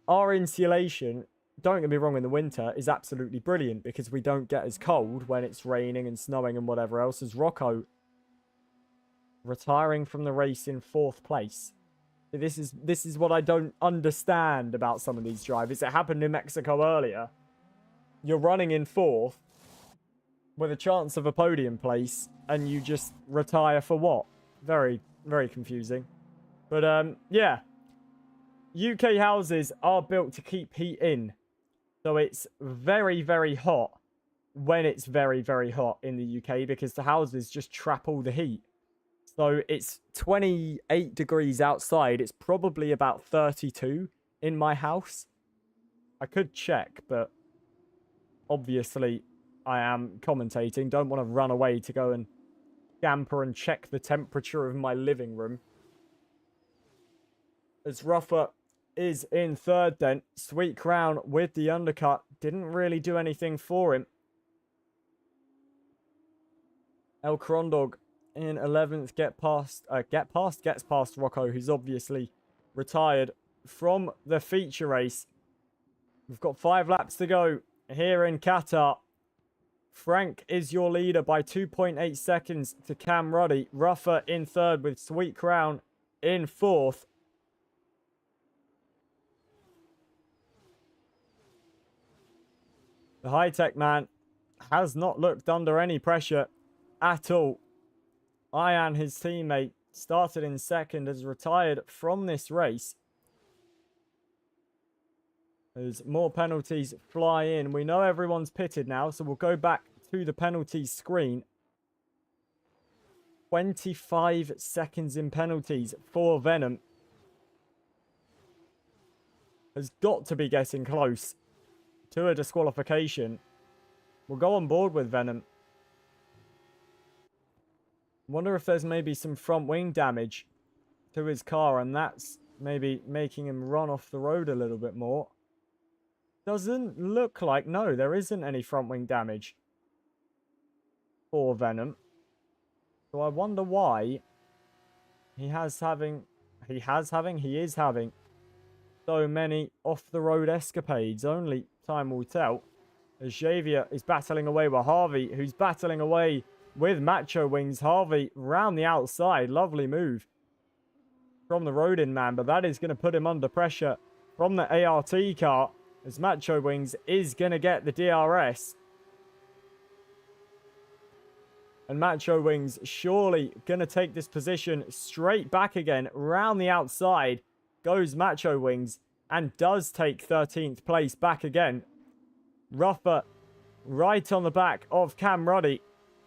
[SPEAKER 1] our insulation, don't get me wrong, in the winter is absolutely brilliant because we don't get as cold when it's raining and snowing and whatever else. As Rocco retiring from the race in 4th place. This is what I don't understand about some of these drivers. It happened in Mexico earlier. You're running in 4th with a chance of a podium place and you just retire for what? Very confusing. But yeah. UK houses are built to keep heat in. So it's very hot when it's very hot in the UK because the houses just trap all the heat. So it's 28 degrees outside. It's probably about 32 in my house. I could check, but obviously I am commentating. Don't want to run away to go and scamper and check the temperature of my living room. As Ruffer is in third then. Sweet Crown with the undercut. Didn't really do anything for him. El Crondog in 11th gets past Rocco, who's obviously retired from the feature race. We've got 5 laps to go here in Qatar. Frank is your leader by 2.8 seconds to Cam Ruddy. Ruffer in third with Sweet Crown in fourth. The high-tech man has not looked under any pressure at all. Ian, his teammate, started in second, has retired from this race. As more penalties fly in. We know everyone's pitted now, so we'll go back to the penalties screen. 25 seconds in penalties for Venom. Has got to be getting close to a disqualification. We'll go on board with Venom. Wonder if there's maybe some front wing damage to his car, and that's maybe making him run off the road a little bit more. Doesn't look like, no, there isn't any front wing damage for Venom. So I wonder why he is having so many off-the-road escapades. Only time will tell. As Xavier is battling away with Harvey, who's battling away with Macho Wings. Harvey round the outside. Lovely move from the Rodin man, but that is going to put him under pressure from the ART car, as Macho Wings is going to get the DRS. And Macho Wings surely going to take this position straight back again. Round the outside goes Macho Wings and does take 13th place back again. Ruffer right on the back of Cam Ruddy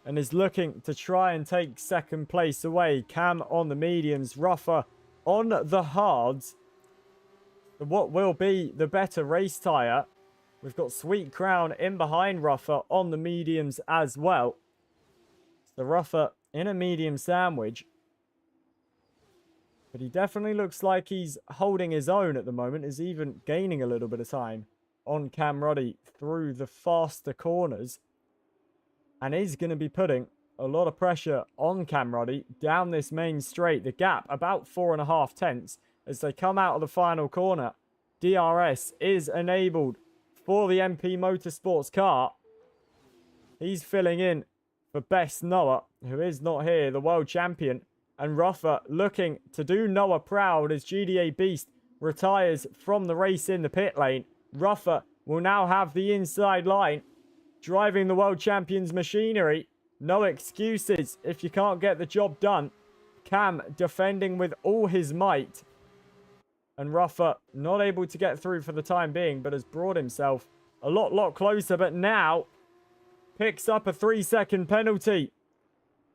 [SPEAKER 1] and is looking to try and take second place away. Cam on the mediums, Ruffer on the hards. What will be the better race tyre? We've got Sweet Crown in behind Ruffer on the mediums as well. The Ruffer in a medium sandwich. But he definitely looks like he's holding his own at the moment. Is even gaining a little bit of time on Cam Ruddy through the faster corners. And is going to be putting a lot of pressure on Cam Ruddy down this main straight. The gap about 4.5 tenths as they come out of the final corner. DRS is enabled for the MP Motorsports car. He's filling in for Best Noah, who is not here, the world champion. And Ruffer looking to do Noah proud as GDA Beast retires from the race in the pit lane. Ruffer will now have the inside line, driving the world champion's machinery. No excuses if you can't get the job done. Cam defending with all his might. And Ruffer not able to get through for the time being, but has brought himself a lot closer. But now picks up a 3-second penalty.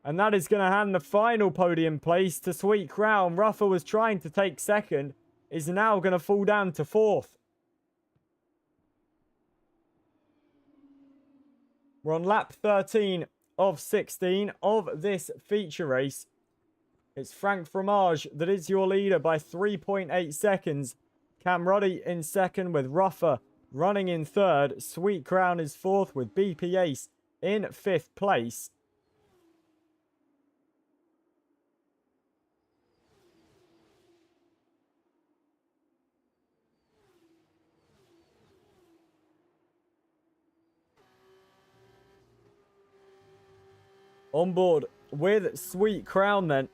[SPEAKER 1] And that is going to hand the final podium place to Sweet Crown. Ruffer was trying to take second, is now going to fall down to fourth. We're on lap 13 of 16 of this feature race. It's Frank Fromage that is your leader by 3.8 seconds. Cam Ruddy in second with Ruffer running in third. Sweet Crown is fourth with BP Ace in fifth place. On board with Sweet Crown then,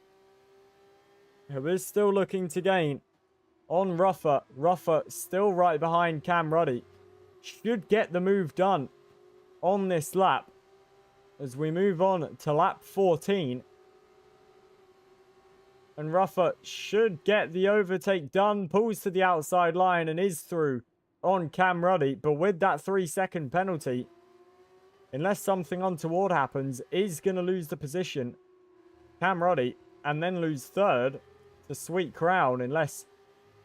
[SPEAKER 1] who is still looking to gain on Ruffer. Ruffer still right behind Cam Ruddy. Should get the move done on this lap as we move on to lap 14. And Ruffer should get the overtake done. Pulls to the outside line and is through on Cam Ruddy. But with that 3-second penalty, unless something untoward happens, is going to lose the position. Cam Ruddy, and then lose third to Sweet Crown, unless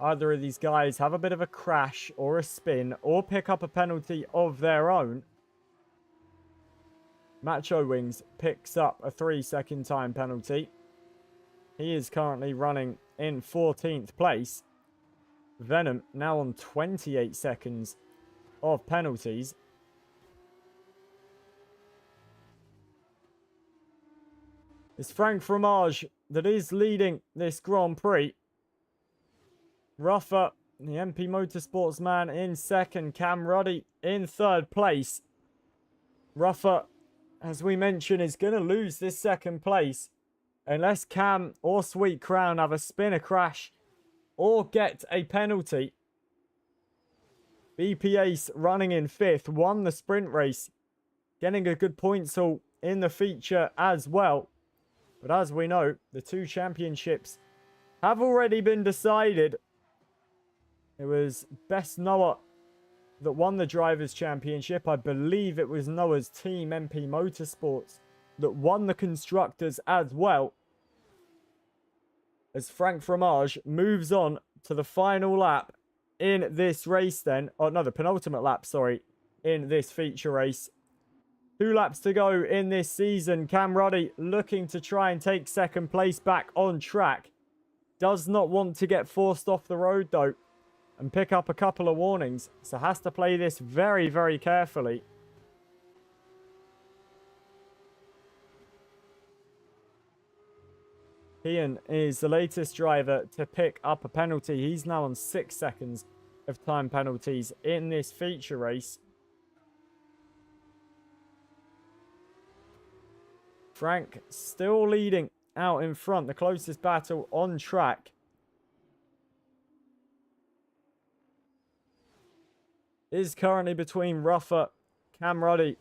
[SPEAKER 1] either of these guys have a bit of a crash or a spin or pick up a penalty of their own. Macho Wings picks up a 3-second time penalty. He is currently running in 14th place. Venom now on 28 seconds of penalties. It's Frank Fromage that is leading this Grand Prix. Ruffer, the MP Motorsports man, in second. Cam Ruddy in third place. Ruffer, as we mentioned, is going to lose this second place unless Cam or Sweet Crown have a spinner crash or get a penalty. BP Ace running in fifth, won the sprint race, getting a good points haul in the feature as well. But as we know, the two championships have already been decided. It was Best Noah that won the Drivers' Championship. I believe it was Noah's team, MP Motorsports, that won the Constructors as well. As Frank Fromage moves on to the final lap in this race then. Oh, no, the penultimate lap, sorry, in this feature race. 2 laps to go in this season. Cam Ruddy looking to try and take second place back on track. Does not want to get forced off the road, though, and pick up a couple of warnings. So has to play this very, very carefully. Ian is the latest driver to pick up a penalty. He's now on 6 seconds of time penalties in this feature race. Frank still leading out in front. The closest battle on track is currently between Ruffer, Cam Ruddy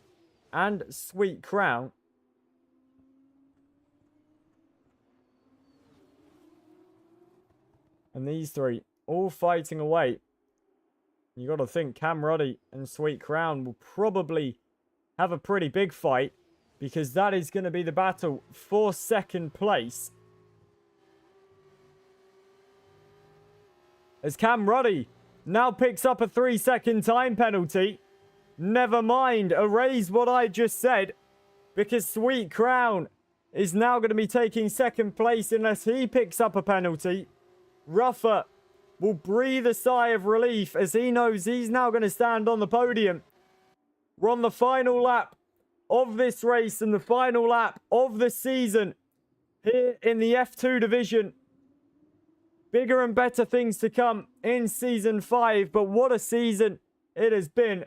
[SPEAKER 1] and Sweet Crown. And these three all fighting away. You got to think Cam Ruddy and Sweet Crown will probably have a pretty big fight, because that is going to be the battle for second place. As Cam Ruddy now picks up a 3-second time penalty. Never mind, erase what I just said, because Sweet Crown is now going to be taking second place unless he picks up a penalty. Ruffer will breathe a sigh of relief as he knows he's now going to stand on the podium. We're on the final lap of this race and the final lap of the season here in the F2 division. Bigger and better things to come in season 5, but what a season it has been.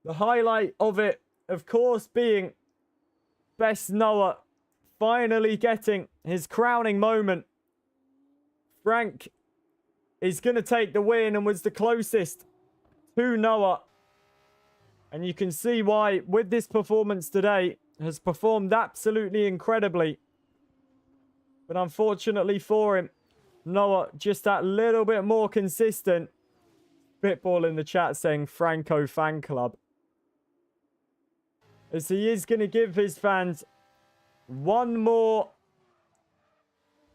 [SPEAKER 1] The highlight of it, of course, being Best Noah finally getting his crowning moment. Frank is going to take the win and was the closest to Noah. And you can see why, with this performance today, has performed absolutely incredibly. But unfortunately for him, Noah just that little bit more consistent. Spitball in the chat saying Franco fan club. As he is going to give his fans one more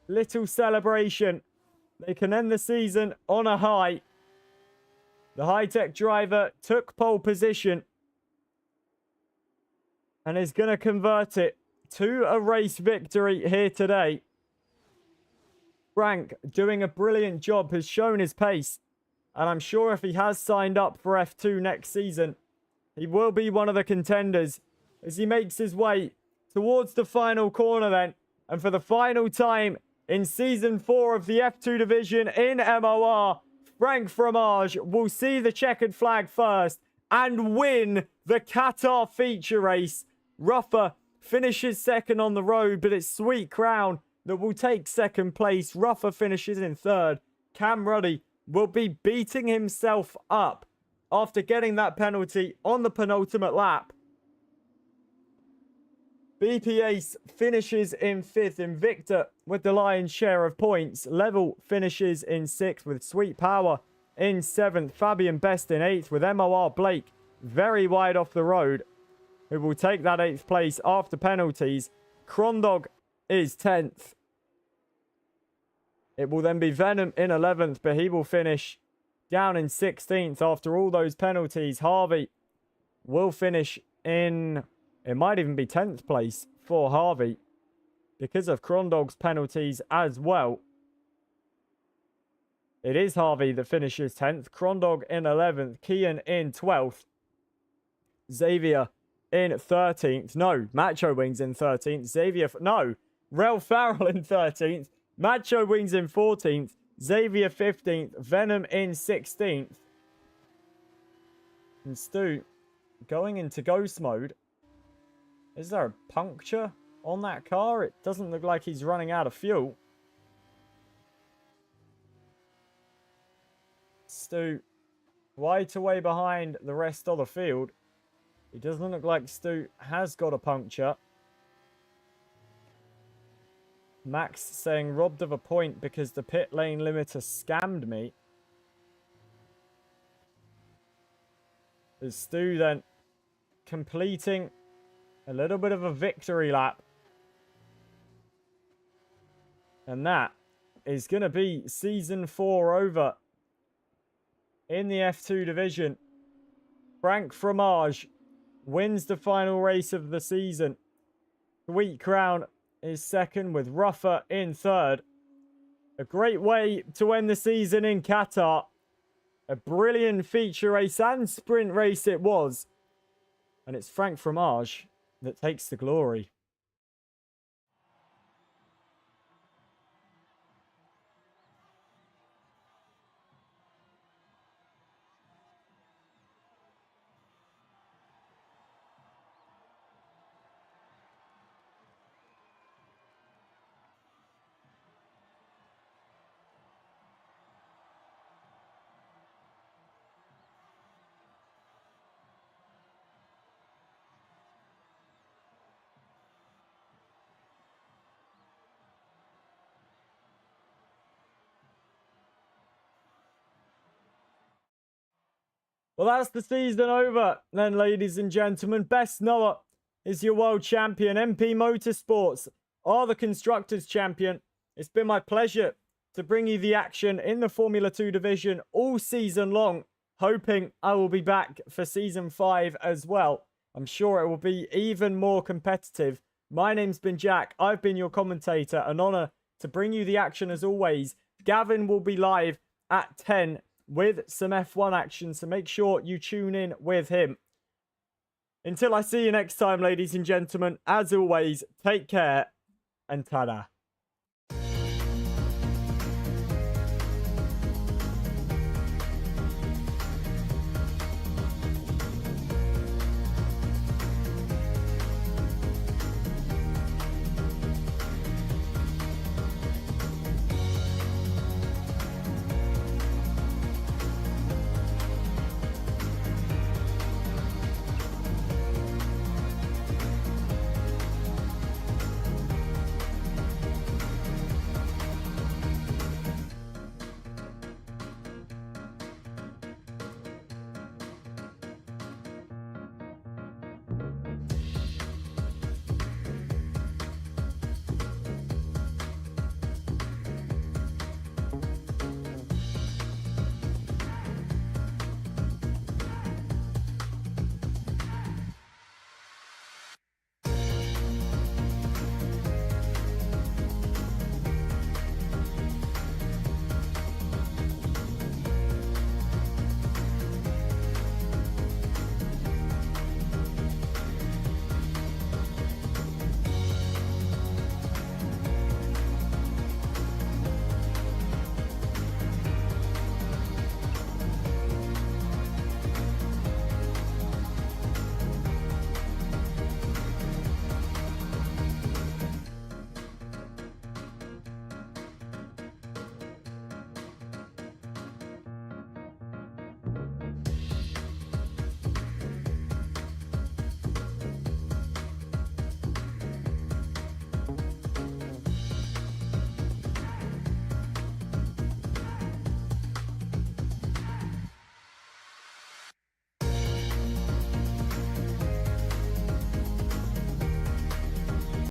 [SPEAKER 1] little celebration. They can end the season on a high. The high-tech driver took pole position and is going to convert it to a race victory here today. Frank, doing a brilliant job, has shown his pace. And I'm sure if he has signed up for F2 next season, he will be one of the contenders as he makes his way towards the final corner then. And for the final time in Season 4 of the F2 division in MOR, Frank Fromage will see the checkered flag first and win the Qatar feature race. Ruffer finishes second on the road, but it's Sweet Crown that will take second place. Ruffer finishes in third. Cam Ruddy will be beating himself up after getting that penalty on the penultimate lap. BP Ace finishes in 5th. Invicta with the lion's share of points. Level finishes in 6th with Sweet Power in 7th. Fabian Best in 8th with MOR Blake very wide off the road, who will take that 8th place after penalties. Crondog is 10th. It will then be Venom in 11th, but he will finish down in 16th after all those penalties. Harvey will finish in... It might even be 10th place for Harvey because of Crondog's penalties as well. It is Harvey that finishes 10th. Krondog in 11th. Kian in 12th. Xavier in 13th. No, Macho Wings in 13th. Xavier... No, Rel Farrell in 13th. Macho Wings in 14th. Xavier 15th. Venom in 16th. And Stu going into ghost mode. Is there a puncture on that car? It doesn't look like he's running out of fuel. Stu right away behind the rest of the field. It doesn't look like Stu has got a puncture. Max saying robbed of a point because the pit lane limiter scammed me. Is Stu then completing a little bit of a victory lap. And that is going to be Season 4 over in the F2 division. Frank Fromage wins the final race of the season. Sweet Crown is second with Ruffer in third. A great way to end the season in Qatar. A brilliant feature race and sprint race it was. And it's Frank Fromage that takes the glory. Well, that's the season over then, ladies and gentlemen. Best Noah is your world champion. MP Motorsports are the Constructors' champion. It's been my pleasure to bring you the action in the Formula 2 division all season long. Hoping I will be back for Season 5 as well. I'm sure it will be even more competitive. My name's been Jack. I've been your commentator. An honour to bring you the action as always. Gavin will be live at 10 with some F1 action, so make sure you tune in with him. Until I see you next time, ladies and gentlemen, as always, take care and ta-da.